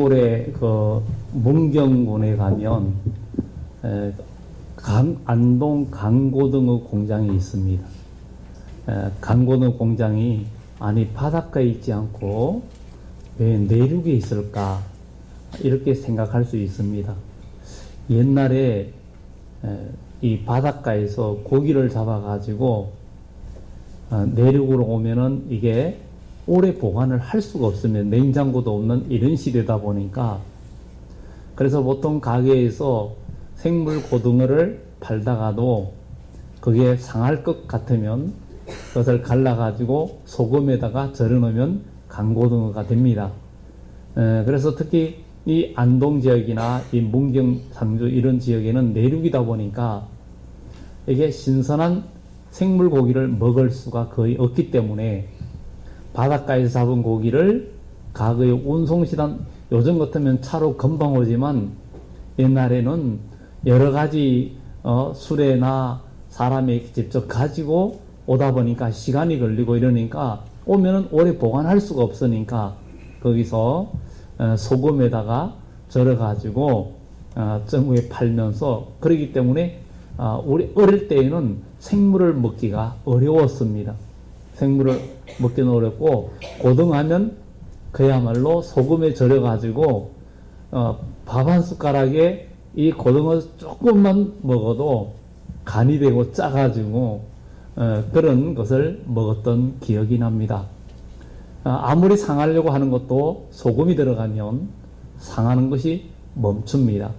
올해 그 문경군에 가면 안동 강고등어 공장이 있습니다. 강고등어 공장이 아니 바닷가에 있지 않고 왜 내륙에 있을까 이렇게 생각할 수 있습니다. 옛날에 이 바닷가에서 고기를 잡아 가지고 내륙으로 오면은 이게 오래 보관을 할 수가 없으면 냉장고도 없는 이런 시대다 보니까 그래서 보통 가게에서 생물 고등어를 팔다가도 그게 상할 것 같으면 그것을 갈라가지고 소금에다가 절여 놓으면 강고등어가 됩니다. 그래서 특히 이 안동 지역이나 이 문경, 상주 이런 지역에는 내륙이다 보니까 이게 신선한 생물 고기를 먹을 수가 거의 없기 때문에 바닷가에서 잡은 고기를 가거에 운송시단 요즘 같으면 차로 금방 오지만 옛날에는 여러 가지 수레나 사람이 직접 가지고 오다 보니까 시간이 걸리고 이러니까 오면은 오래 보관할 수가 없으니까 거기서 소금에다가 절여 가지고 정부에 팔면서 그러기 때문에 우리 어릴 때에는 생물을 먹기가 어려웠습니다. 생물을 먹기는 어렵고 고등하면 그야말로 소금에 절여 가지고 밥 한 숟가락에 이 고등어 조금만 먹어도 간이 되고 짜가지고 그런 것을 먹었던 기억이 납니다. 아무리 상하려고 하는 것도 소금이 들어가면 상하는 것이 멈춥니다.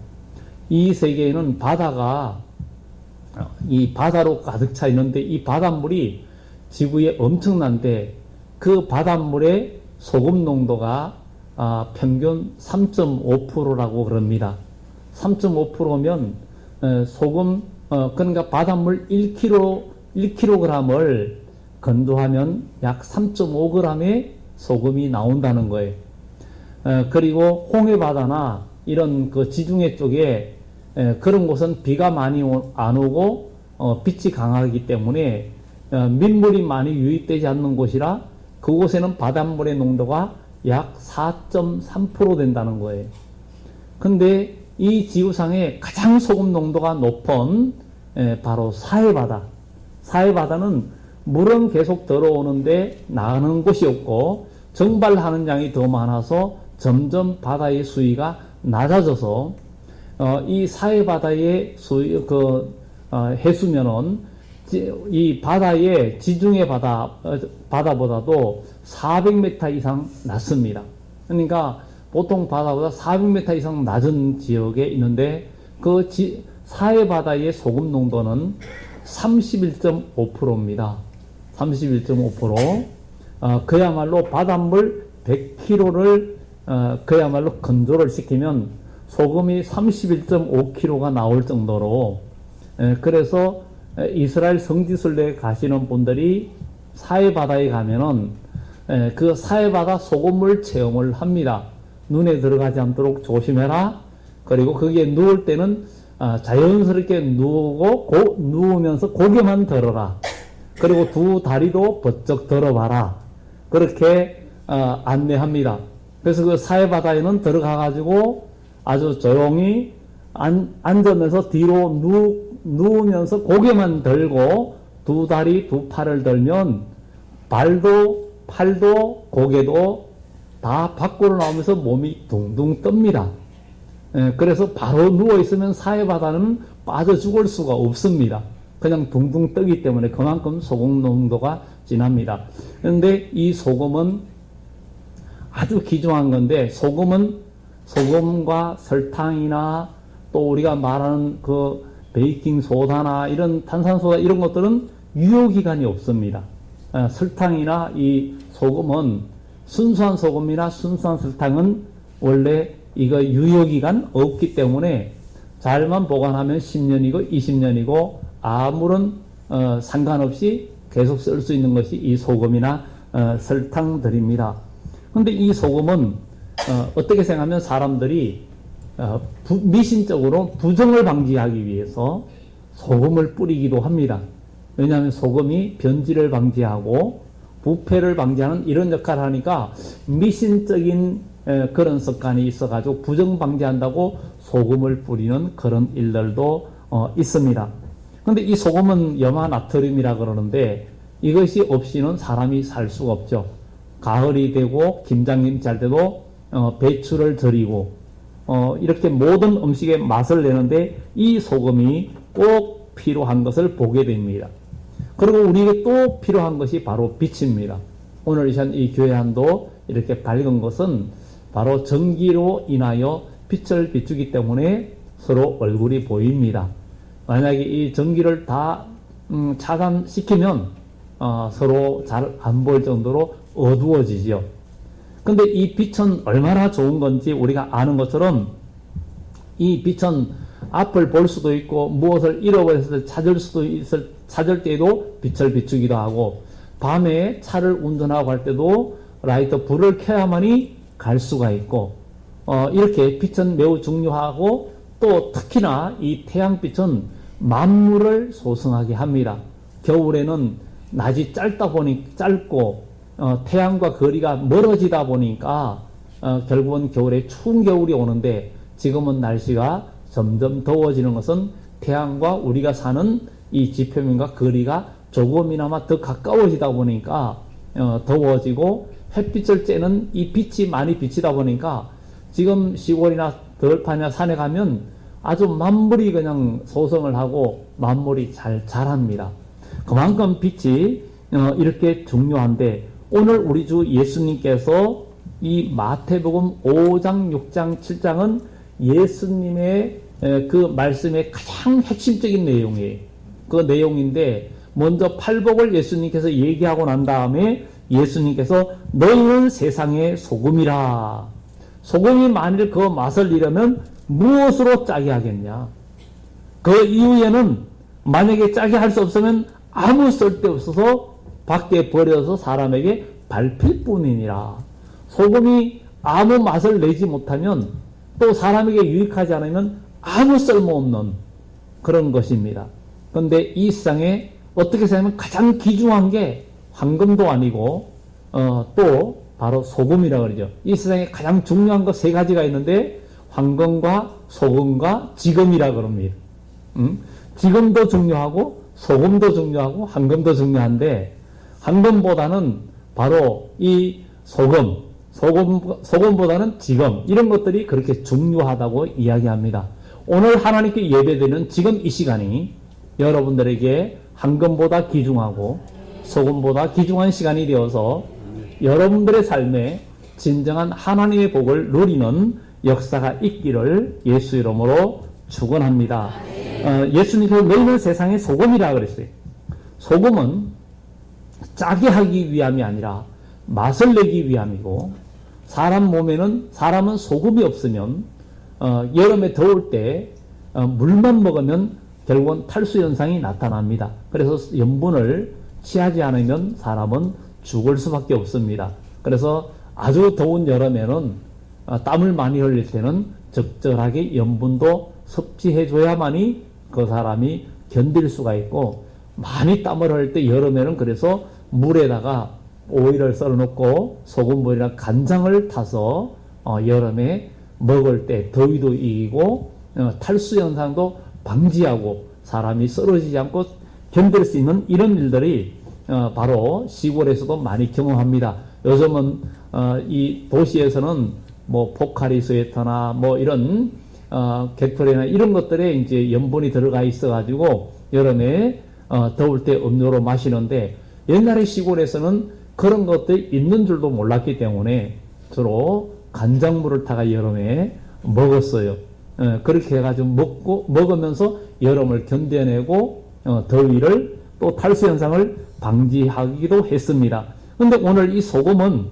이 세계에는 바다가 이 바다로 가득 차 있는데 이 바닷물이 지구에 엄청난데 그 바닷물의 소금 농도가 평균 3.5%라고 그럽니다. 3.5%면 소금 그러니까 바닷물 1kg을 건조하면 약 3.5g의 소금이 나온다는 거예요. 그리고 홍해바다나 이런 그 지중해 쪽에 그런 곳은 비가 많이 안 오고 빛이 강하기 때문에 민물이 많이 유입되지 않는 곳이라 그곳에는 바닷물의 농도가 약 4.3% 된다는 거예요. 근데 이 지구상에 가장 소금 농도가 높은 바로 사해바다. 사해바다는 물은 계속 들어오는데 나가는 곳이 없고 정발하는 양이 더 많아서 점점 바다의 수위가 낮아져서 이 사해바다의 해수면은 이 바다의 지중해 바다보다도 400m 이상 낮습니다. 그러니까 보통 바다보다 400m 이상 낮은 지역에 있는데 그 사해바다의 소금 농도는 31.5%입니다. 31.5%. 그야말로 바닷물 100kg를 그야말로 건조를 시키면 소금이 31.5kg가 나올 정도로 그래서 이스라엘 성지순례에 가시는 분들이 사해바다에 가면은 그 사해바다 소금물 체험을 합니다. 눈에 들어가지 않도록 조심해라. 그리고 거기에 누울 때는 자연스럽게 누우면서 고개만 들어라. 그리고 두 다리도 번쩍 들어봐라. 그렇게 안내합니다. 그래서 그 사해바다에는 들어가가지고 아주 조용히 앉으면서 뒤로 누우면서 고개만 들고 두 다리 두 팔을 들면 발도 팔도 고개도 다 밖으로 나오면서 몸이 둥둥 뜹니다. 그래서 바로 누워있으면 사해바다는 빠져 죽을 수가 없습니다. 그냥 둥둥 뜨기 때문에 그만큼 소금 농도가 진합니다. 그런데 이 소금은 아주 귀중한 건데 소금과 설탕이나 또 우리가 말하는 그 베이킹 소다나 이런 탄산소다 이런 것들은 유효기간이 없습니다. 설탕이나 이 소금은 순수한 소금이나 순수한 설탕은 원래 이거 유효기간 없기 때문에 잘만 보관하면 10년이고 20년이고 아무런 상관없이 계속 쓸 수 있는 것이 이 소금이나 설탕들입니다. 그런데 이 소금은 어떻게 생각하면 사람들이 미신적으로 부정을 방지하기 위해서 소금을 뿌리기도 합니다. 왜냐하면 소금이 변질을 방지하고 부패를 방지하는 이런 역할을 하니까 미신적인 그런 습관이 있어가지고 부정방지한다고 소금을 뿌리는 그런 일들도 있습니다. 근데 이 소금은 염화나트륨이라 그러는데 이것이 없이는 사람이 살 수가 없죠. 가을이 되고 김장김치 할 때도 배추를 절이고 이렇게 모든 음식에 맛을 내는데 이 소금이 꼭 필요한 것을 보게 됩니다. 그리고 우리에게 또 필요한 것이 바로 빛입니다. 오늘 이 교회안도 이렇게 밝은 것은 바로 전기로 인하여 빛을 비추기 때문에 서로 얼굴이 보입니다. 만약에 이 전기를 다 차단시키면 서로 잘 안 보일 정도로 어두워지죠. 근데 이 빛은 얼마나 좋은 건지 우리가 아는 것처럼 이 빛은 앞을 볼 수도 있고 무엇을 잃어버렸을 때 찾을 때에도 빛을 비추기도 하고 밤에 차를 운전하고 할 때도 라이터 불을 켜야만이 갈 수가 있고 이렇게 빛은 매우 중요하고 또 특히나 이 태양빛은 만물을 소성하게 합니다. 겨울에는 낮이 짧고 태양과 거리가 멀어지다 보니까 결국은 겨울에 추운 겨울이 오는데 지금은 날씨가 점점 더워지는 것은 태양과 우리가 사는 이 지표면과 거리가 조금이나마 더 가까워지다 보니까 더워지고 햇빛을 쬐는 이 빛이 많이 비치다 보니까 지금 시골이나 들판이나 산에 가면 아주 만물이 그냥 소성을 하고 만물이 잘 자랍니다. 그만큼 빛이 이렇게 중요한데 오늘 우리 주 예수님께서 이 마태복음 5장, 6장, 7장은 예수님의 그 말씀의 가장 핵심적인 내용이에요. 그 내용인데 먼저 팔복을 예수님께서 얘기하고 난 다음에 예수님께서 너희는 세상의 소금이라. 소금이 만일 그 맛을 잃으면 무엇으로 짜게 하겠냐. 그 이후에는 만약에 짜게 할 수 없으면 아무 쓸데없어서 밖에 버려서 사람에게 밟힐 뿐이니라. 소금이 아무 맛을 내지 못하면 또 사람에게 유익하지 않으면 아무 쓸모없는 그런 것입니다. 그런데 이 세상에 어떻게 생각하면 가장 귀중한 게 황금도 아니고 또 바로 소금이라 그러죠. 이 세상에 가장 중요한 것 세 가지가 있는데 황금과 소금과 지금이라 그럽니다. 지금도 중요하고 소금도 중요하고 황금도 중요한데 황금보다는 바로 이 소금보다는 지금 이런 것들이 그렇게 중요하다고 이야기합니다. 오늘 하나님께 예배드리는 지금 이 시간이 여러분들에게 황금보다 귀중하고 소금보다 귀중한 시간이 되어서 여러분들의 삶에 진정한 하나님의 복을 누리는 역사가 있기를 예수 이름으로 축원합니다. 예수님께서 너희는 세상의 소금이라 그랬어요. 소금은 짜게 하기 위함이 아니라 맛을 내기 위함이고 사람은 소금이 없으면 여름에 더울 때 물만 먹으면 결국은 탈수 현상이 나타납니다. 그래서 염분을 취하지 않으면 사람은 죽을 수밖에 없습니다. 그래서 아주 더운 여름에는 땀을 많이 흘릴 때는 적절하게 염분도 섭취해 줘야만이 그 사람이 견딜 수가 있고 많이 땀을 흘릴 때 여름에는 그래서 물에다가 오이를 썰어놓고 소금물이랑 간장을 타서 여름에 먹을 때 더위도 이기고 탈수 현상도 방지하고 사람이 쓰러지지 않고 견딜 수 있는 이런 일들이 바로 시골에서도 많이 경험합니다. 요즘은 이 도시에서는 뭐 포카리 스웨터나 뭐 이런 게토레나 이런 것들에 이제 염분이 들어가 있어가지고 여름에 더울 때 음료로 마시는데 옛날에 시골에서는 그런 것들이 있는 줄도 몰랐기 때문에 주로 간장물을 타가 여름에 먹었어요. 그렇게 해가지고 먹으면서 여름을 견뎌내고 더위를 또 탈수 현상을 방지하기도 했습니다. 근데 오늘 이 소금은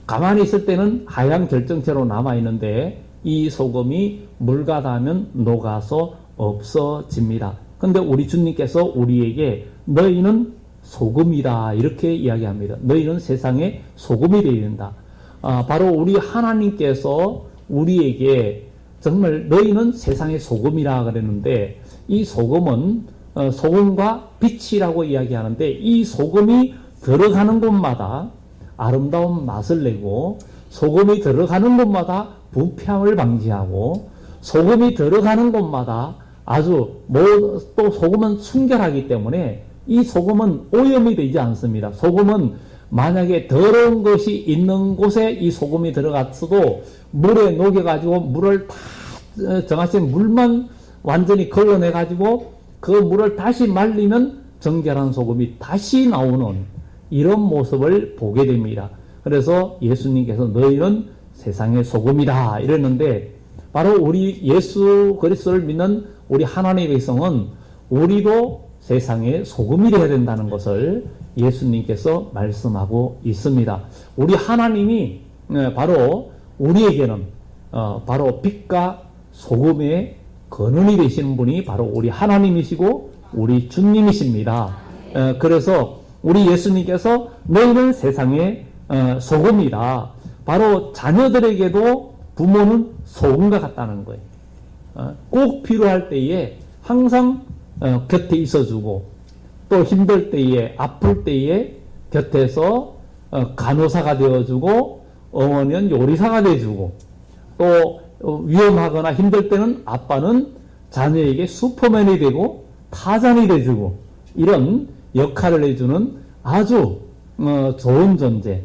가만히 있을 때는 하얀 결정체로 남아있는데 이 소금이 물과 닿으면 녹아서 없어집니다. 근데 우리 주님께서 우리에게 너희는 소금이다 이렇게 이야기합니다. 너희는 세상의 소금이 되어야 된다. 바로 우리 하나님께서 우리에게 정말 너희는 세상의 소금이라 그랬는데 이 소금은 소금과 빛이라고 이야기하는데 이 소금이 들어가는 곳마다 아름다운 맛을 내고 소금이 들어가는 곳마다 부패함을 방지하고 소금이 들어가는 곳마다 아주 또 소금은 순결하기 때문에 이 소금은 오염이 되지 않습니다. 소금은 만약에 더러운 것이 있는 곳에 이 소금이 들어갔어도 물에 녹여가지고 물을 다 정하신 물만 완전히 걸러내가지고 그 물을 다시 말리면 정결한 소금이 다시 나오는 이런 모습을 보게 됩니다. 그래서 예수님께서 너희는 세상의 소금이다 이랬는데 바로 우리 예수 그리스도를 믿는 우리 하나님의 백성은 우리도 세상의 소금이 되어야 된다는 것을 예수님께서 말씀하고 있습니다. 우리 하나님이 바로 우리에게는 바로 빛과 소금의 근원이 되시는 분이 바로 우리 하나님이시고 우리 주님이십니다. 그래서 우리 예수님께서 너희는 세상의 소금이다. 바로 자녀들에게도 부모는 소금과 같다는 거예요. 꼭 필요할 때에 항상 곁에 있어주고 또 힘들 때에 아플 때에 곁에서 간호사가 되어주고 어머니는 요리사가 되어주고 또 위험하거나 힘들 때는 아빠는 자녀에게 슈퍼맨이 되고 타잔이 되어주고 이런 역할을 해주는 아주 좋은 존재,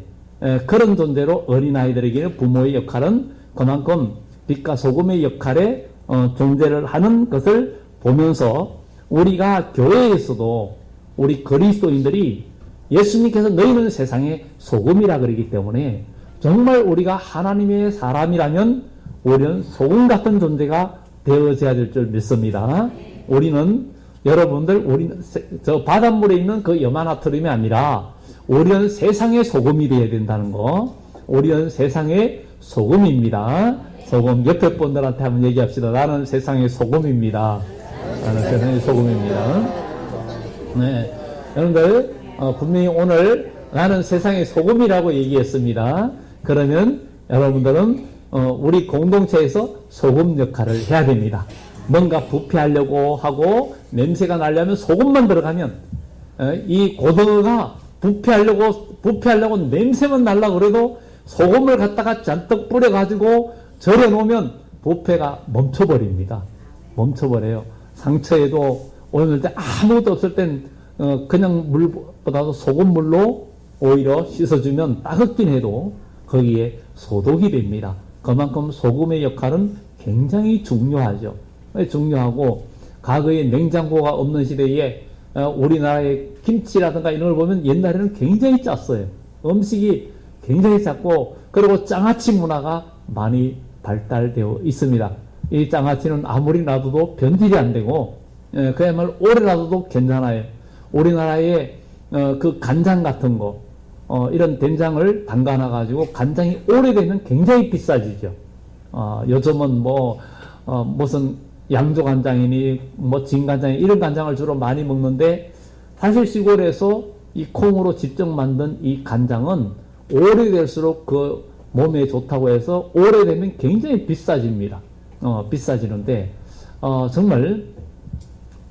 그런 존재로 어린아이들에게는 부모의 역할은 그만큼 빛과 소금의 역할에 존재를 하는 것을 보면서 우리가 교회에서도 우리 그리스도인들이 예수님께서 너희는 세상의 소금이라 그러기 때문에 정말 우리가 하나님의 사람이라면 우리는 소금 같은 존재가 되어져야 될 줄 믿습니다. 우리는 여러분들 우리는 저 바닷물에 있는 그 염화나트륨이 아니라 우리는 세상의 소금이 되어야 된다는 거. 우리는 세상의 소금입니다. 소금 옆에 분들한테 한번 얘기합시다. 나는 세상의 소금입니다. 나는 세상의 소금입니다. 네, 여러분들 분명히 오늘 나는 세상의 소금이라고 얘기했습니다. 그러면 여러분들은 우리 공동체에서 소금 역할을 해야 됩니다. 뭔가 부패하려고 하고 냄새가 나려면 소금만 들어가면 이 고등어가 부패하려고 냄새만 날라 그래도 소금을 갖다가 잔뜩 뿌려가지고 절여놓으면 부패가 멈춰버립니다. 멈춰버려요. 상처에도 오늘 때 아무것도 없을 땐 그냥 물보다도 소금물로 오히려 씻어주면 따갑긴 해도 거기에 소독이 됩니다. 그만큼 소금의 역할은 굉장히 중요하죠. 중요하고 과거에 냉장고가 없는 시대에 우리나라의 김치라든가 이런 걸 보면 옛날에는 굉장히 짰어요. 음식이 굉장히 짰고 그리고 장아찌 문화가 많이 발달되어 있습니다. 이 장아찌는 아무리 놔둬도 변질이 안 되고 그야말로 오래 놔둬도 괜찮아요. 우리나라의 그 간장 같은 거 이런 된장을 담가놔 가지고 간장이 오래되면 굉장히 비싸지죠. 요즘은 무슨 양조간장이니 진간장이 이런 간장을 주로 많이 먹는데 사실 시골에서 이 콩으로 직접 만든 이 간장은 오래될수록 그 몸에 좋다고 해서 오래되면 굉장히 비싸집니다. 비싸지는데 정말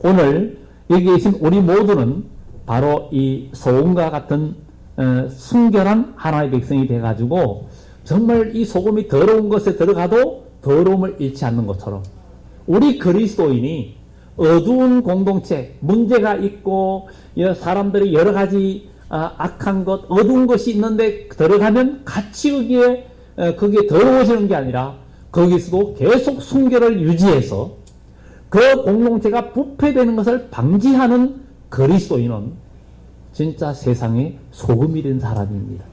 오늘 여기 계신 우리 모두는 바로 이 소금과 같은 순결한 하나의 백성이 돼가지고 정말 이 소금이 더러운 것에 들어가도 더러움을 잃지 않는 것처럼 우리 그리스도인이 어두운 공동체, 문제가 있고 사람들이 여러 가지 악한 것, 어두운 것이 있는데 들어가면 같이 거기에 더러워지는 게 아니라 거기서도 계속 순결을 유지해서 그 공동체가 부패되는 것을 방지하는 그리스도인은 진짜 세상에 소금이 된 사람입니다.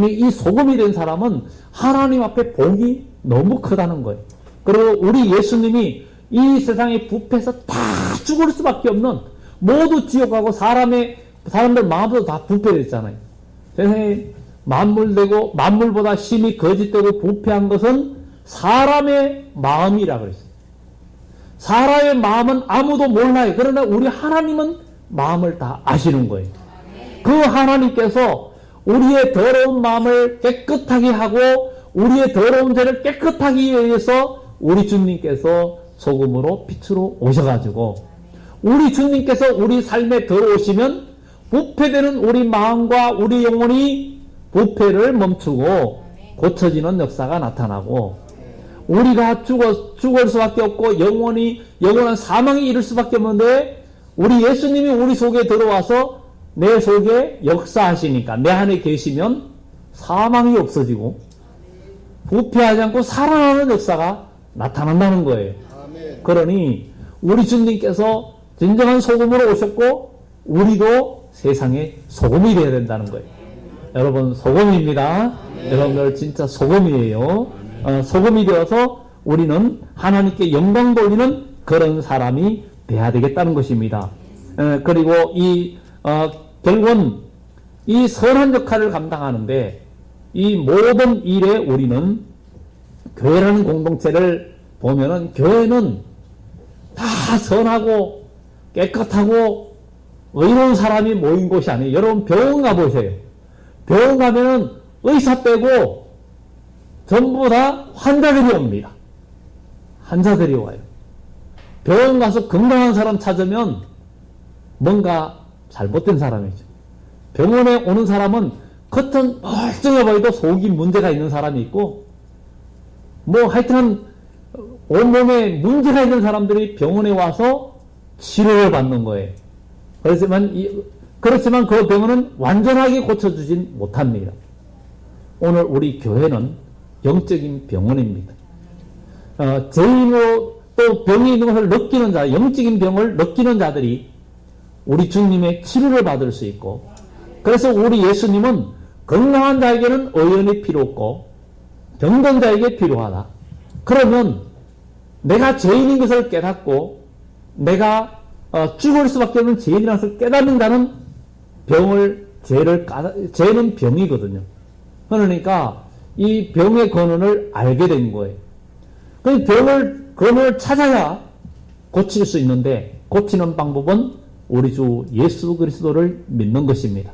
이 소금이 된 사람은 하나님 앞에 복이 너무 크다는 거예요. 그리고 우리 예수님이 이 세상에 부패해서 다 죽을 수밖에 없는 모두 지옥 가고 사람들 마음도 다 부패됐잖아요. 세상에 만물보다 심히 거짓되고 부패한 것은 사람의 마음이라 그랬어요. 사람의 마음은 아무도 몰라요. 그러나 우리 하나님은 마음을 다 아시는 거예요. 그 하나님께서 우리의 더러운 마음을 깨끗하게 하고 우리의 더러운 죄를 깨끗하게 위해서 우리 주님께서 소금으로 빛으로 오셔가지고 우리 주님께서 우리 삶에 들어오시면 부패되는 우리 마음과 우리 영혼이 부패를 멈추고 고쳐지는 역사가 나타나고, 우리가 죽을 수밖에 없고 영원한 사망이 이를 수밖에 없는데, 우리 예수님이 우리 속에 들어와서 내 속에 역사하시니까, 내 안에 계시면 사망이 없어지고 부패하지 않고 살아나는 역사가 나타난다는 거예요. 그러니 우리 주님께서 진정한 소금으로 오셨고, 우리도 세상의 소금이 되어야 된다는 거예요. 여러분, 소금입니다. 여러분들 진짜 소금이에요. 소금이 되어서 우리는 하나님께 영광 돌리는 그런 사람이 돼야 되겠다는 것입니다. 그리고 결국은 이 선한 역할을 감당하는데, 이 모든 일에 우리는 교회라는 공동체를 보면은, 교회는 다 선하고 깨끗하고 의로운 사람이 모인 곳이 아니에요. 여러분, 병원 가보세요. 병원 가면은 의사 빼고 전부 다 환자들이 옵니다. 환자들이 와요. 병원 가서 건강한 사람 찾으면 뭔가 잘못된 사람이죠. 병원에 오는 사람은 겉은 멀쩡해 보여도 속이 문제가 있는 사람이 있고, 하여튼 온몸에 문제가 있는 사람들이 병원에 와서 치료를 받는 거예요. 그렇지만 그 병원은 완전하게 고쳐주진 못합니다. 오늘 우리 교회는 영적인 병원입니다. 죄인으로 또 병이 있는 것을 느끼는 자, 영적인 병을 느끼는 자들이 우리 주님의 치료를 받을 수 있고, 그래서 우리 예수님은 건강한 자에게는 의원이 필요 없고 병든 자에게 필요하다. 그러면 내가 죄인인 것을 깨닫고 내가 죽을 수밖에 없는 죄인이라는 것을 깨닫는 자는 죄는 병이거든요. 그러니까 이 병의 근원을 알게 된 거예요. 그 근원을 찾아야 고칠 수 있는데, 고치는 방법은 우리 주 예수 그리스도를 믿는 것입니다.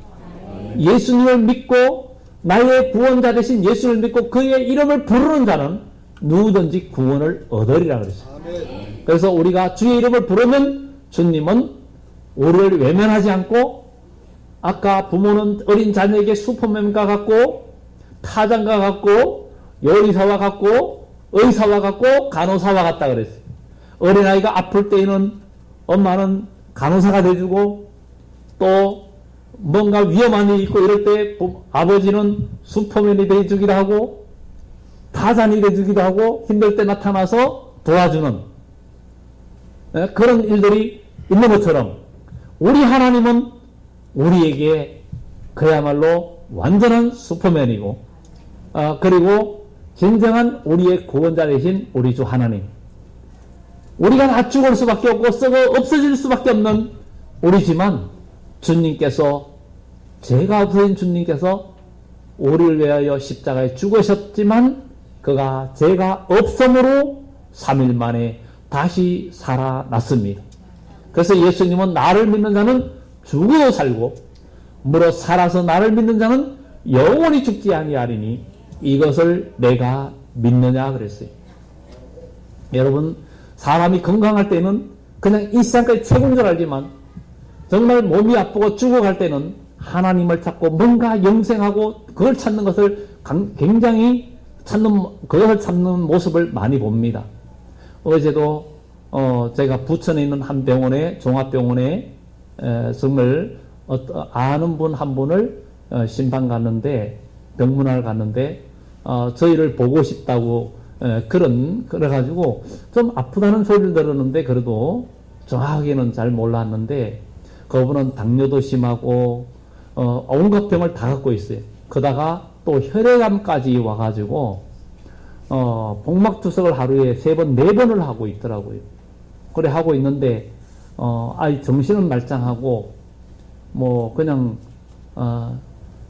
예수님을 믿고 나의 구원자 되신 예수를 믿고 그의 이름을 부르는 자는 누구든지 구원을 얻으리라 그랬어요. 그래서 우리가 주의 이름을 부르면 주님은 우리를 외면하지 않고, 아까 부모는 어린 자녀에게 슈퍼맨과 같고 타장과 같고 요리사와 같고 의사와 같고 간호사와 같다 그랬어요. 어린아이가 아플 때에는 엄마는 간호사가 돼주고, 또 뭔가 위험한 일이 있고 이럴 때 아버지는 슈퍼맨이 돼주기도 하고 타잔이 돼주기도 하고 힘들 때 나타나서 도와주는 그런 일들이 있는 것처럼, 우리 하나님은 우리에게 그야말로 완전한 슈퍼맨이고, 그리고 진정한 우리의 구원자 되신 우리 주 하나님, 우리가 다 죽을 수밖에 없고 썩어 없어질 수밖에 없는 우리지만, 주님께서, 죄가 없어진 주님께서 우리를 위하여 십자가에 죽으셨지만 그가 죄가 없음으로 3일 만에 다시 살아났습니다. 그래서 예수님은 나를 믿는 자는 죽어도 살고 무릇 살아서 나를 믿는 자는 영원히 죽지 아니하리니 이것을 내가 믿느냐 그랬어요. 여러분, 사람이 건강할 때는 그냥 이 세상까지 최고인 줄 알지만, 정말 몸이 아프고 죽어갈 때는 하나님을 찾고 뭔가 영생하고 그걸 찾는 것을 굉장히 그것을 찾는 모습을 많이 봅니다. 어제도 제가 부천에 있는 한 병원에, 종합병원에 정말 아는 분 한 분을 심판 갔는데, 병문안을 갔는데 저희를 보고 싶다고 그래가지고 좀 아프다는 소리를 들었는데, 그래도 정확하게는 잘 몰랐는데 그분은 당뇨도 심하고 온갖 병을 다 갖고 있어요. 그러다가 또 혈액암까지 와가지고 복막투석을 하루에 3번, 4번을 하고 있더라고요. 그래 하고 있는데 정신은 말짱하고 그냥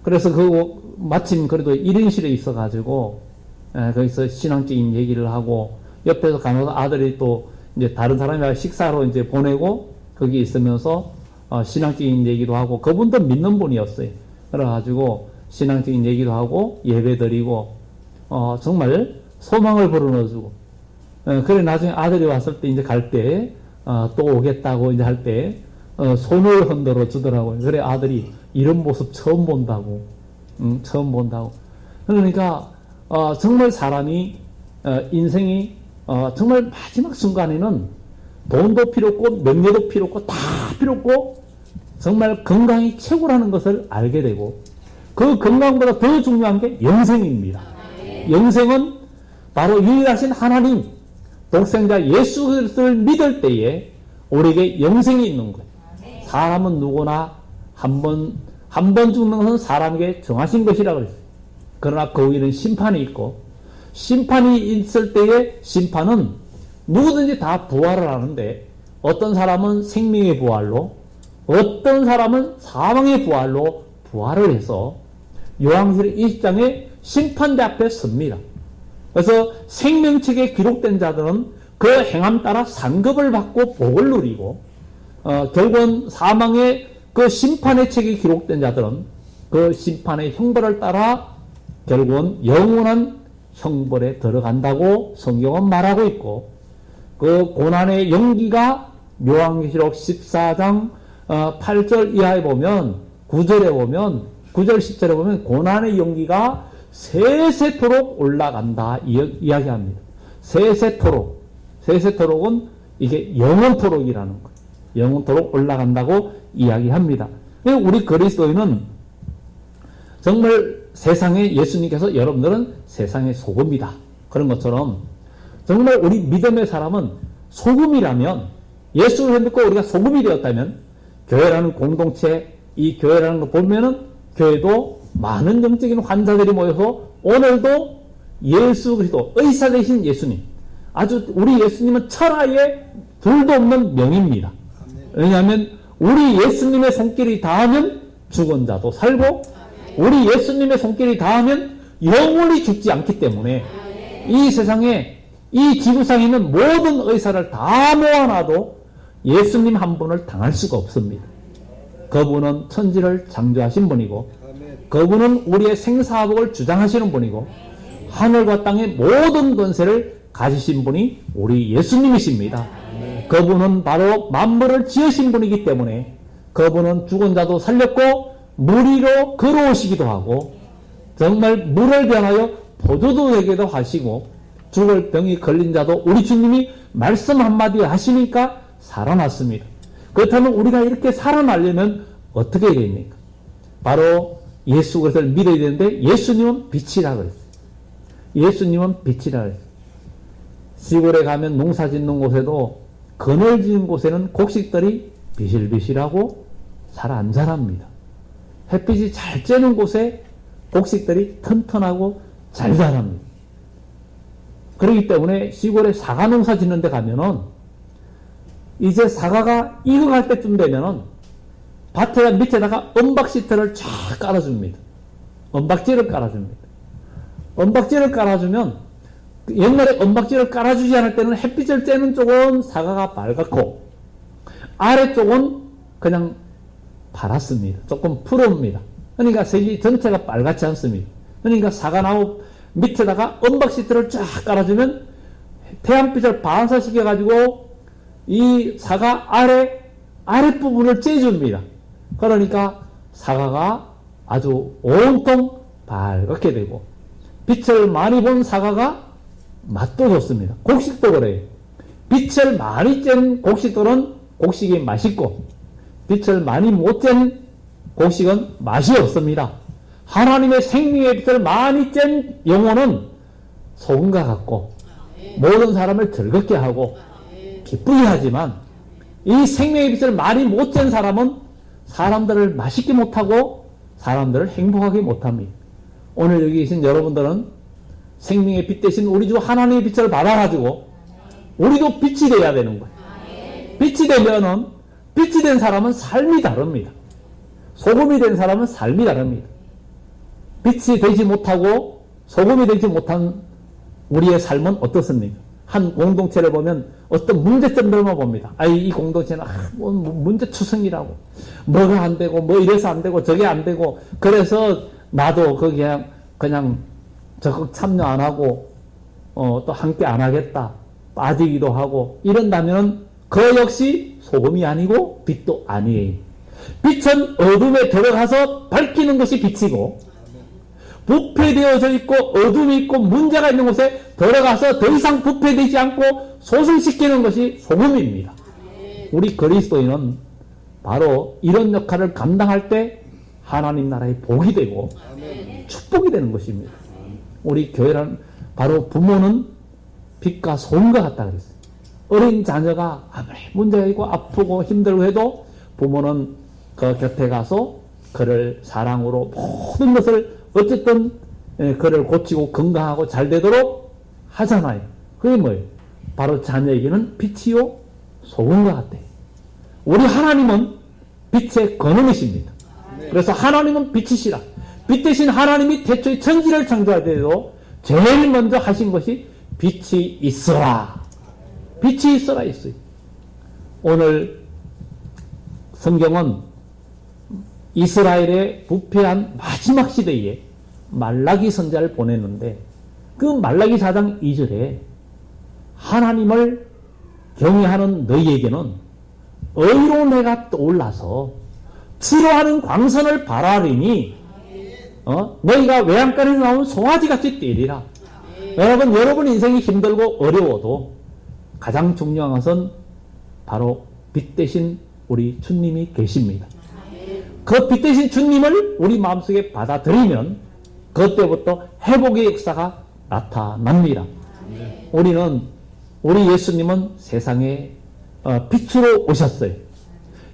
그래서 마침 그래도 1인실에 있어가지고 거기서 신앙적인 얘기를 하고, 옆에서 간호사 아들이 또 이제 다른 사람이랑 식사로 이제 보내고 거기 있으면서 신앙적인 얘기도 하고, 그분도 믿는 분이었어요. 그래가지고 신앙적인 얘기도 하고 예배 드리고 정말 소망을 불어넣어주고, 그래 나중에 아들이 왔을 때 이제 갈 때 또 오겠다고 이제 할 때 손을 흔들어 주더라고요. 그래 아들이 이런 모습 처음 본다고. 처음 본다고. 그러니까 정말 사람이 인생이 정말 마지막 순간에는 돈도 필요 없고 명예도 필요 없고 다 필요 없고 정말 건강이 최고라는 것을 알게 되고 그 건강보다 더 중요한 게 영생입니다. 영생은 바로 유일하신 하나님 독생자 예수 그리스도를 믿을 때에 우리에게 영생이 있는 거예요. 사람은 누구나 한 번 죽는 것은 사람에게 정하신 것이라고 그랬어요. 그러나 그 위에는 심판이 있고 심판이 있을 때의 심판은 누구든지 다 부활을 하는데 어떤 사람은 생명의 부활로 어떤 사람은 사망의 부활로 부활을 해서 요한계시록 20장에 심판대 앞에 섭니다. 그래서 생명책에 기록된 자들은 그 행함 따라 상급을 받고 복을 누리고 결국은 사망의 그 심판의 책에 기록된 자들은 그 심판의 형벌을 따라 결국은 영원한 형벌에 들어간다고 성경은 말하고 있고 그 고난의 연기가 요한계시록 14장 8절 이하에 보면 9절에 보면 9절 10절에 보면 고난의 연기가 세세토록 올라간다 이야기합니다. 세세토록은 이게 영원토록이라는 거예요. 영원토록 올라간다고 이야기합니다. 우리 그리스도인은 정말 세상에 예수님께서 여러분들은 세상의 소금이다. 그런 것처럼 정말 우리 믿음의 사람은 소금이라면 예수를 믿고 우리가 소금이 되었다면 교회라는 공동체 이 교회라는 거 보면은 교회도 많은 영적인 환자들이 모여서 오늘도 예수 그리스도 의사 되신 예수님 아주 우리 예수님은 천하에 둘도 없는 명입니다. 왜냐하면 우리 예수님의 손길이 닿으면 죽은 자도 살고 우리 예수님의 손길이 닿으면 영원히 죽지 않기 때문에 이 세상에 이 지구상에 있는 모든 의사를 다 모아놔도 예수님 한 분을 당할 수가 없습니다. 그분은 천지를 창조하신 분이고 그분은 우리의 생사복을 주장하시는 분이고 하늘과 땅의 모든 권세를 가지신 분이 우리 예수님이십니다. 그분은 바로 만물을 지으신 분이기 때문에 그분은 죽은 자도 살렸고 물 위로 걸어오시기도 하고 정말 물을 변하여 포도도 되기도 하시고 죽을 병이 걸린 자도 우리 주님이 말씀 한마디 하시니까 살아났습니다. 그렇다면 우리가 이렇게 살아나려면 어떻게 해야 됩니까? 바로 예수 그리스도를 믿어야 되는데 예수님은 빛이라 그랬어요. 예수님은 빛이라 그랬어요. 시골에 가면 농사 짓는 곳에도 그늘 지은 곳에는 곡식들이 비실비실하고 잘 안 자랍니다. 햇빛이 잘 쬐는 곳에 곡식들이 튼튼하고 잘 자랍니다. 그렇기 때문에 시골에 사과 농사 짓는 데 가면은 이제 사과가 익어갈 때쯤 되면은 밭에 밑에다가 은박 시트를 쫙 깔아줍니다. 은박지를 깔아줍니다. 은박지를 깔아주면 옛날에 은박지를 깔아주지 않을 때는 햇빛을 쬐는 쪽은 사과가 빨갛고 아래쪽은 그냥 파랗습니다. 조금 푸릅니다. 그러니까 색이 전체가 빨갛지 않습니다. 그러니까 사과나무 밑에다가 은박 시트를 쫙 깔아주면 태양빛을 반사시켜가지고 이 사과 아랫부분을 쬐줍니다. 그러니까 사과가 아주 온통 밝게 되고 빛을 많이 본 사과가 맛도 좋습니다. 곡식도 그래요. 빛을 많이 쬐는 곡식들은 곡식이 맛있고 빛을 많이 못 쬐는 곡식은 맛이 없습니다. 하나님의 생명의 빛을 많이 쬐는 영혼은 소금과 같고 모든 사람을 즐겁게 하고 기쁘게 하지만 이 생명의 빛을 많이 못 쬐는 사람은 사람들을 맛있게 못하고 사람들을 행복하게 못합니다. 오늘 여기 계신 여러분들은 생명의 빛 대신 우리 주 하나님의 빛을 받아가지고 우리도 빛이 돼야 되는 거예요. 빛이 되면은 빛이 된 사람은 삶이 다릅니다. 소금이 된 사람은 삶이 다릅니다. 빛이 되지 못하고 소금이 되지 못한 우리의 삶은 어떻습니까? 한 공동체를 보면 어떤 문제점들만 봅니다. 이 공동체는 뭐 문제투성이라고 뭐가 안 되고 뭐 이래서 안 되고 저게 안 되고 그래서 나도 그냥 적극 참여 안 하고 또 함께 안 하겠다 빠지기도 하고 이런다면 그 역시 소금이 아니고 빛도 아니에요. 빛은 어둠에 들어가서 밝히는 것이 빛이고 부패되어져 있고 어둠이 있고 문제가 있는 곳에 들어가서 더 이상 부패되지 않고 소생시키는 것이 소금입니다. 우리 그리스도인은 바로 이런 역할을 감당할 때 하나님 나라의 복이 되고 축복이 되는 것입니다. 우리 교회는 바로 부모는 빛과 소금과 같다 그랬어요. 어린 자녀가 아무리 문제가 있고 아프고 힘들고 해도 부모는 그 곁에 가서 그를 사랑으로 모든 것을 어쨌든 그를 고치고 건강하고 잘 되도록 하잖아요. 그게 뭐예요? 바로 자녀에게는 빛이요 소금과 같대요. 우리 하나님은 빛의 근원이십니다. 그래서 하나님은 빛이시라. 빛 대신 하나님이 태초에 천지를 창조할 때도 제일 먼저 하신 것이 빛이 있어라. 빛이 있어라 있어요. 오늘 성경은 이스라엘의 부패한 마지막 시대에 말라기 선지자를 보냈는데 그 말라기 4장 2절에 하나님을 경외하는 너희에게는 의로운 해가 떠올라서 치료하는 광선을 발하리니 너희가 외양간에서 나온 송아지같이 뛰리라. 여러분 인생이 힘들고 어려워도 가장 중요한 것은 바로 빛 대신 우리 주님이 계십니다. 그 빛 대신 주님을 우리 마음속에 받아들이면 그때부터 회복의 역사가 나타납니다. 우리 예수님은 세상에 빛으로 오셨어요.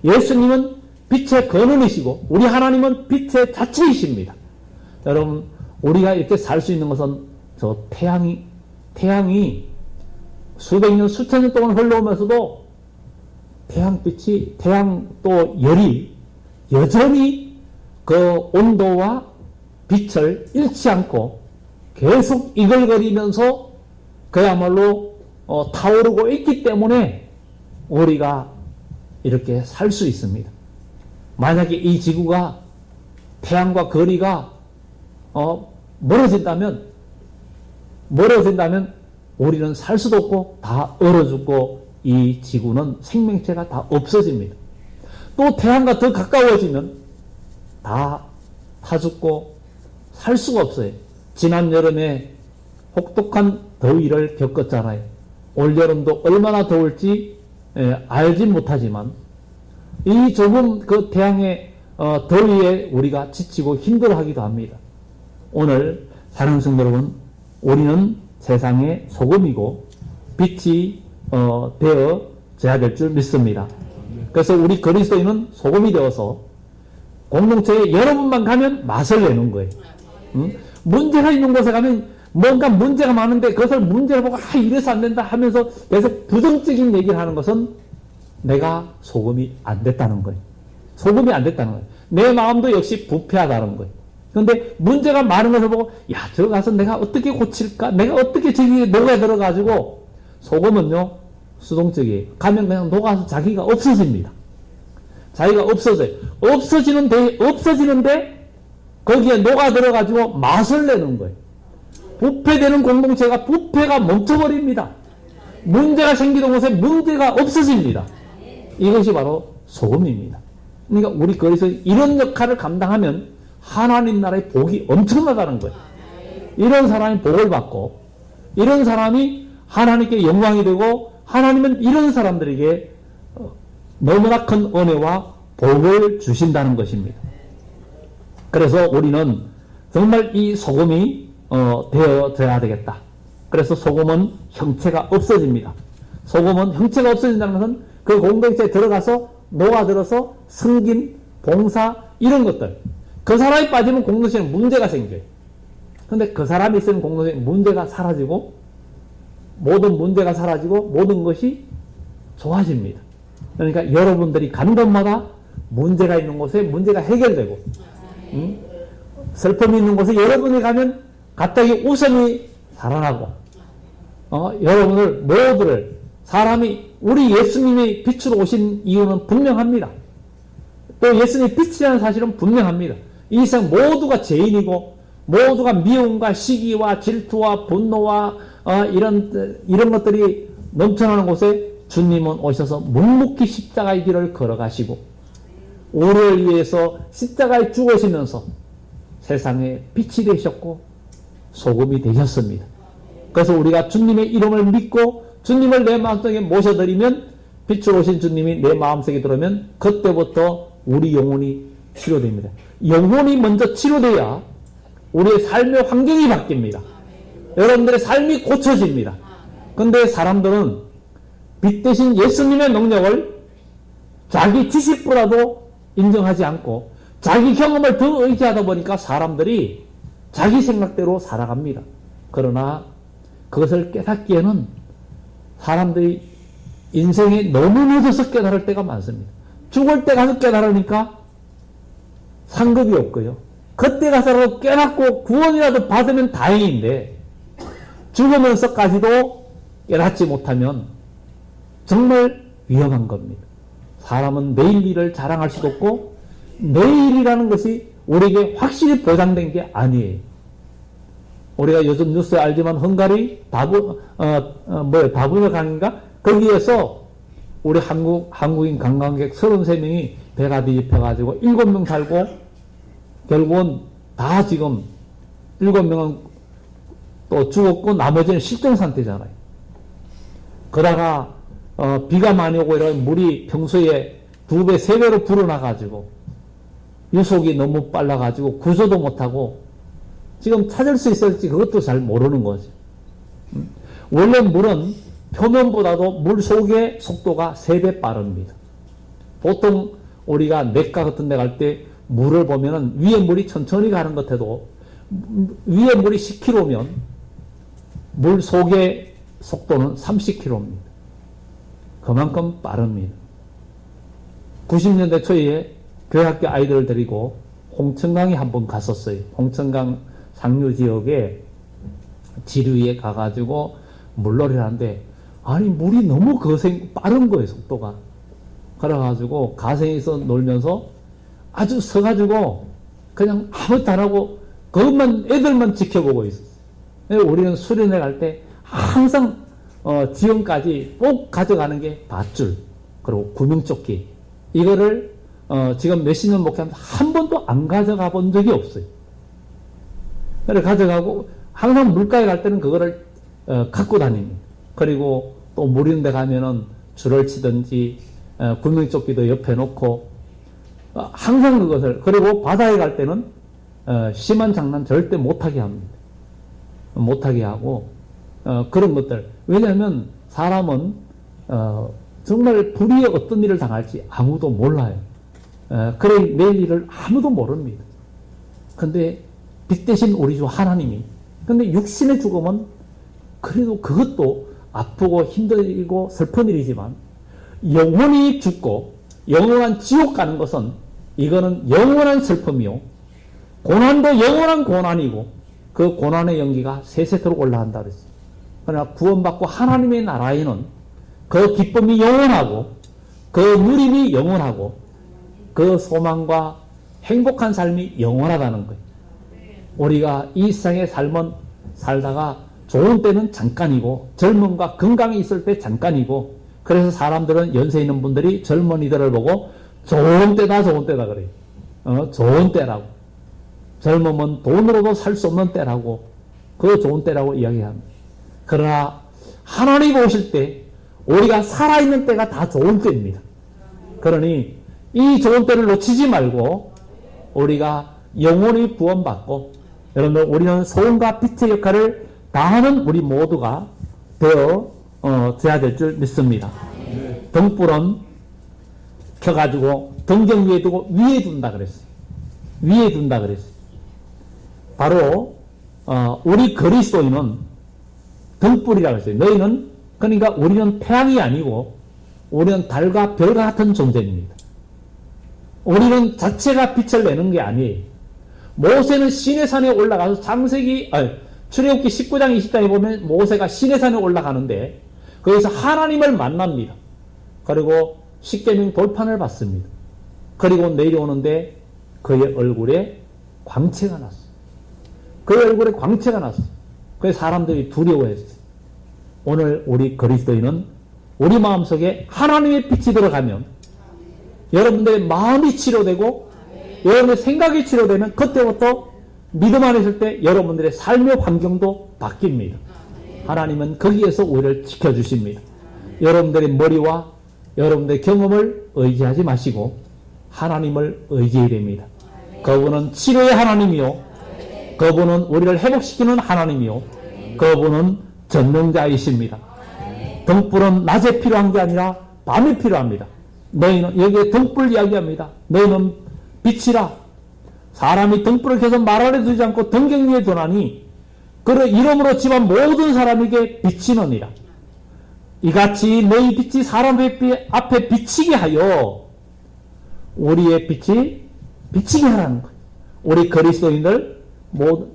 예수님은 빛의 근원이시고 우리 하나님은 빛의 자체이십니다. 여러분 우리가 이렇게 살 수 있는 것은 저 태양이 수백 년 수천 년 동안 흘러오면서도 태양빛이 태양 또 열이 여전히 그 온도와 빛을 잃지 않고 계속 이글거리면서 그야말로 타오르고 있기 때문에 우리가 이렇게 살 수 있습니다. 만약에 이 지구가 태양과 거리가 멀어진다면 우리는 살 수도 없고 다 얼어 죽고 이 지구는 생명체가 다 없어집니다. 또 태양과 더 가까워지면 다 죽고 살 수가 없어요. 지난 여름에 혹독한 더위를 겪었잖아요. 올여름도 얼마나 더울지 알지 못하지만 이 조금 그 태양의 더위에 우리가 지치고 힘들어하기도 합니다. 오늘 사랑하는 성도 여러분, 우리는 세상의 소금이고 빛이 되어져야 될 줄 믿습니다. 그래서 우리 그리스도인은 소금이 되어서 공동체에 여러 번만 가면 맛을 내는 거예요. 문제가 있는 곳에 가면 뭔가 문제가 많은데 그것을 문제를 보고 이래서 안 된다 하면서 계속 부정적인 얘기를 하는 것은 내가 소금이 안 됐다는 거예요. 소금이 안 됐다는 거예요. 내 마음도 역시 부패하다는 거예요. 그런데 문제가 많은 것을 보고 저 가서 내가 어떻게 고칠까? 내가 어떻게 저기에 녹아들어가지고 소금은요 수동적이에요. 가면 그냥 녹아서 자기가 없어집니다. 자기가 없어져요. 없어지는데 거기에 녹아들어가지고 맛을 내는 거예요. 부패되는 공동체가 부패가 멈춰버립니다. 문제가 생기는 곳에 문제가 없어집니다. 이것이 바로 소금입니다. 그러니까 우리 그리스도인이 이런 역할을 감당하면 하나님 나라의 복이 엄청나다는 거예요. 이런 사람이 복을 받고 이런 사람이 하나님께 영광이 되고 하나님은 이런 사람들에게 너무나 큰 은혜와 복을 주신다는 것입니다. 그래서 우리는 정말 이 소금이 되어져야 되겠다. 그래서 소금은 형체가 없어집니다. 소금은 형체가 없어진다는 것은 그 공동체에 들어가서 녹아들어서 섬김, 봉사 이런 것들. 그 사람이 빠지면 공동체는 문제가 생겨요. 그런데 그 사람이 있으면 공동체에 문제가 사라지고 모든 문제가 사라지고 모든 것이 좋아집니다. 그러니까 여러분들이 가는 곳마다 문제가 있는 곳에 문제가 해결되고 슬픔이 있는 곳에 여러분이 가면 갑자기 웃음이 살아나고 여러분을 모두를 사람이 우리 예수님이 빛으로 오신 이유는 분명합니다. 또 예수님이 빛이라는 사실은 분명합니다. 이 세상 모두가 죄인이고 모두가 미움과 시기와 질투와 분노와 이런 것들이 넘쳐나는 곳에 주님은 오셔서 묵묵히 십자가의 길을 걸어가시고 우리를 위해서 십자가에 죽으시면서 세상에 빛이 되셨고 소금이 되셨습니다. 그래서 우리가 주님의 이름을 믿고 주님을 내 마음속에 모셔드리면 빛으로 오신 주님이 내 마음속에 들어오면 그때부터 우리 영혼이 치료됩니다. 영혼이 먼저 치료돼야 우리의 삶의 환경이 바뀝니다. 여러분들의 삶이 고쳐집니다. 근데 사람들은 빛 대신 예수님의 능력을 자기 지식보다도 인정하지 않고 자기 경험을 더 의지하다 보니까 사람들이 자기 생각대로 살아갑니다. 그러나 그것을 깨닫기에는 사람들이 인생에 너무 늦어서 깨달을 때가 많습니다. 죽을 때 가서 깨달으니까 상급이 없고요. 그때 가서라도 깨닫고 구원이라도 받으면 다행인데 죽으면서까지도 깨닫지 못하면 정말 위험한 겁니다. 사람은 내일 일을 자랑할 수도 없고 내일이라는 것이 우리에게 확실히 보장된 게 아니에요. 우리가 요즘 뉴스에 알지만 헝가리 다부르 강인가? 거기에서 우리 한국인 관광객 33명이 배가 뒤집혀가지고 7명 살고 결국은 다 지금 7명은 또 죽었고 나머지는 실종 상태잖아요. 그러다가 비가 많이 오고 이러면 물이 평소에 2배, 3배로 불어나가지고 유속이 너무 빨라가지고 구조도 못하고 지금 찾을 수 있을지 그것도 잘 모르는 거죠. 원래 물은 표면보다도 물 속의 속도가 3배 빠릅니다. 보통 우리가 냇가 같은 데 갈 때 물을 보면은 위에 물이 천천히 가는 것 같아도 위에 물이 10km면 물 속의 속도는 30km입니다. 그만큼 빠릅니다. 90년대 초에 교회학교 아이들을 데리고 홍천강에 한번 갔었어요. 홍천강 상류 지역에 지류에 가가지고 물놀이를 하는데 아니 물이 너무 빠른 거예요. 속도가. 그래가지고 가생에서 놀면서 아주 서가지고 그냥 아무것도 안 하고 그것만 애들만 지켜보고 있었어요. 우리는 수련회 갈 때 항상 지원까지 꼭 가져가는 게 밧줄 그리고 구명조끼 이거를 지금 몇십 년 목회하면서 한 번도 안 가져가 본 적이 없어요. 그래 가져가고 항상 물가에 갈 때는 그거를 갖고 다닙니다. 그리고 또 물 있는 데 가면은 줄을 치든지 구명조끼도 옆에 놓고 항상 그것을 그리고 바다에 갈 때는 심한 장난 절대 못하게 합니다. 못하게 하고 그런 것들 왜냐하면 사람은 정말 불의의 어떤 일을 당할지 아무도 몰라요. 그래 내일 일을 아무도 모릅니다. 근데 빛 대신 우리 주 하나님이 근데 육신의 죽음은 그래도 그것도 아프고 힘들고 슬픈 일이지만 영혼이 죽고 영원한 지옥 가는 것은 이거는 영원한 슬픔이요 고난도 영원한 고난이고 그 고난의 연기가 세세토록 올라간다 그랬어요. 그러나 구원받고 하나님의 나라에는 그 기쁨이 영원하고 그 누림이 영원하고 그 소망과 행복한 삶이 영원하다는 거예요. 우리가 이 세상의 삶은 살다가 좋은 때는 잠깐이고 젊음과 건강이 있을 때 잠깐이고 그래서 사람들은 연세 있는 분들이 젊은이들을 보고 좋은 때다 그래요. 좋은 때라고. 젊음은 돈으로도 살 수 없는 때라고 그 좋은 때라고 이야기합니다. 그러나 하나님 오실 때 우리가 살아있는 때가 다 좋은 때입니다. 그러니 이 좋은 때를 놓치지 말고 우리가 영원히 구원받고 여러분들 우리는 소금과 빛의 역할을 다하는 우리 모두가 되어야 될 줄 믿습니다. 등불은 켜가지고 등경 위에 두고 위에 둔다 그랬어요. 위에 둔다 그랬어요. 바로 우리 그리스도인은 등불이라고 했어요. 너희는 그러니까 우리는 태양이 아니고 우리는 달과 별과 같은 존재입니다. 우리는 자체가 빛을 내는 게 아니에요. 모세는 시내산에 올라가서 출애굽기 19장 20장에 보면 모세가 시내산에 올라가는데 거기서 하나님을 만납니다. 그리고 십계명 돌판을 받습니다. 그리고 내려오는데 그의 얼굴에 광채가 났어요. 그의 얼굴에 광채가 났어요. 그래서 사람들이 두려워했어요. 오늘 우리 그리스도인은 우리 마음속에 하나님의 빛이 들어가면 여러분들의 마음이 치료되고 여러분의 생각이 치료되면 그때부터 믿음 안에 있을 때 여러분들의 삶의 환경도 바뀝니다. 하나님은 거기에서 우리를 지켜주십니다. 여러분들의 머리와 여러분들의 경험을 의지하지 마시고 하나님을 의지해야 됩니다. 그분은 치료의 하나님이요, 그분은 우리를 회복시키는 하나님이요, 그분은 전능자이십니다. 등불은 낮에 필요한 게 아니라 밤에 필요합니다. 너희는, 여기에 등불 이야기합니다. 너희는 빛이라. 사람이 등불을 켜서 말 아래 두지 않고 등경 위에 두나니 그를 이름으로 집안 모든 사람에게 비치느니라. 이같이 너희 빛이 사람 앞에 비치게 하여, 우리의 빛이 비치게 하라는 거예요. 우리 그리스도인들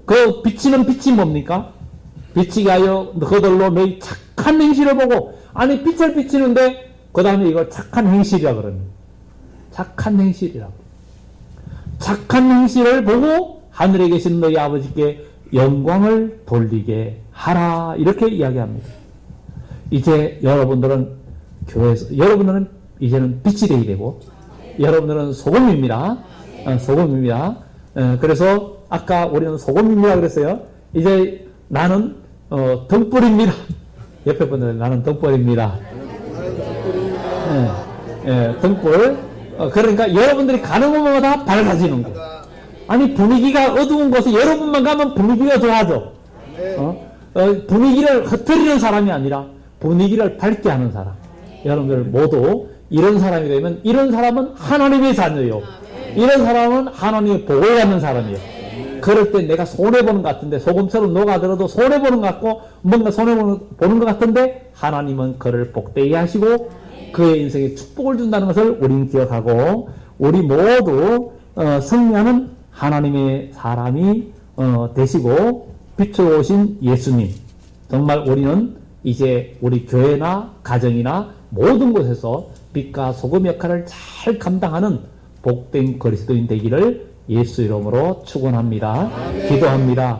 그 비치는 빛이 뭡니까? 비치게 하여 그들로 너희 착한 행실을 보고, 아니 빛을 비치는데 그 다음에 이걸 착한 행실이라 그럽니다. 착한 행실이라고. 착한 행실을 보고 하늘에 계신 너희 아버지께 영광을 돌리게 하라, 이렇게 이야기합니다. 이제 여러분들은 교회에서, 여러분들은 이제는 빛이 되게 되고, 여러분들은 소금입니다. 소금입니다. 그래서 아까 우리는 소금입니다 그랬어요. 이제 나는 등불입니다. 옆에 분들은 나는 등불입니다. 등불. 그러니까 여러분들이 가는 곳마다 밝아지는 거. 아니 분위기가 어두운 곳에 여러분만 가면 분위기가 좋아져. 분위기를 흩트리는 사람이 아니라 분위기를 밝게 하는 사람. 여러분들 모두 이런 사람이 되면, 이런 사람은 하나님의 자녀요. 이런 사람은 하나님의 복을 받는 사람이에요. 그럴 때 내가 손해보는 것 같은데, 소금처럼 녹아들어도 손해보는 것 같고 뭔가 손해보는 것 같은데 하나님은 그를 복되게 하시고 그의 인생에 축복을 준다는 것을 우리는 기억하고, 우리 모두 승리하는 하나님의 사람이 되시고 빛으로 오신 예수님, 정말 우리는 이제 우리 교회나 가정이나 모든 곳에서 빛과 소금 역할을 잘 감당하는 복된 그리스도인 되기를 예수 이름으로 축원합니다. 기도합니다.